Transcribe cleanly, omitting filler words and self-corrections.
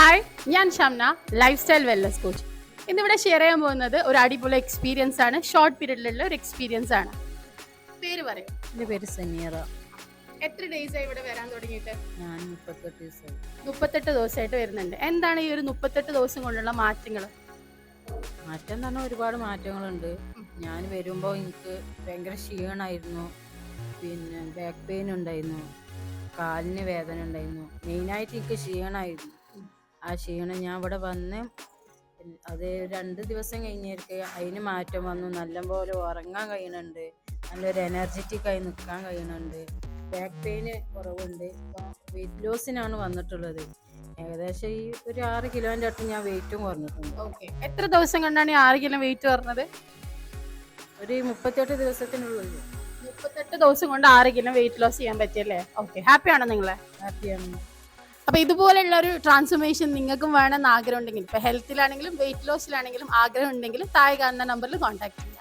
Hi, ഞാൻ Shamna, life style wellness coach. ഇന്നിവിടെ share ചെയ്യാൻ പോകുന്നത് ഒരു അടിപൊളി എക്സ്പീരിയൻസ് ആണ്. ഷോർട്ട് പീരീഡിലുള്ള ഒരു എക്സ്പീരിയൻസ് ആണ്. പേര് പറയും. എൻ്റെ പേര് സനീറ. എത്ര ഡേയ്സ് ആയി ഇവിടെ വരാൻ തുടങ്ങിയിട്ട്? ഞാൻ 38 ദിവസമായി. 38 ദിവസമായിട്ട് വരുന്നുണ്ട്. എന്താണ് ഈ ഒരു 38 ദിവസം കൊണ്ടുള്ള മാറ്റങ്ങൾ? മാറ്റം എന്ന് പറഞ്ഞാൽ ഒരുപാട് മാറ്റങ്ങളുണ്ട്. ഞാൻ വരുമ്പോൾ എനിക്ക് ഭയങ്കര ക്ഷീണമായിരുന്നു, പിന്നെ ബാക്ക് പെയിൻ ഉണ്ടായിരുന്നു, കാലിന് വേദന ഉണ്ടായിരുന്നു. മെയിനായിട്ട് എനിക്ക് ക്ഷീണമായിരുന്നു. ആ ക്ഷീണം ഞാൻ ഇവിടെ വന്ന് അത് 2 ദിവസം കഴിഞ്ഞിട്ട് അതിന് മാറ്റം വന്നു. നല്ലപോലെ ഉറങ്ങാൻ കഴിയുന്നുണ്ട്, നല്ലൊരു എനർജറ്റിക് ആയി നിൽക്കാൻ കഴിയുന്നുണ്ട്. ബാക്ക് പെയിന് കുറവുണ്ട്. ഇപ്പോൾ വെയിറ്റ് ലോസിനാണ് വന്നിട്ടുള്ളത്. ഏകദേശം ഈ ഒരു 6 കിലോൻ്റെ അടുത്ത് ഞാൻ വെയിറ്റും കുറഞ്ഞിട്ടുണ്ട്. ഓക്കെ, എത്ര ദിവസം കൊണ്ടാണ് ഈ 6 കിലോ വെയിറ്റ് കുറഞ്ഞത്? ഒരു 38 ദിവസത്തിനുള്ളിൽ. 38 ദിവസം കൊണ്ട് 6 കിലോ വെയിറ്റ് ലോസ് ചെയ്യാൻ പറ്റിയല്ലേ? ഓക്കെ, ഹാപ്പിയാണോ നിങ്ങളെ? ഹാപ്പിയാണ്. അപ്പൊ ഇതുപോലെയുള്ള ഒരു ട്രാൻസ്ഫോർമേഷൻ നിങ്ങൾക്കും വേണമെന്ന് ആഗ്രഹം ഉണ്ടെങ്കിൽ, ഇപ്പൊ ഹെൽത്തിലാണെങ്കിലും വെയിറ്റ് ലോസിലാണെങ്കിലും ആഗ്രഹം ഉണ്ടെങ്കിൽ താഴെ കാണുന്ന നമ്പറിൽ കോൺടാക്ട് ചെയ്യുക.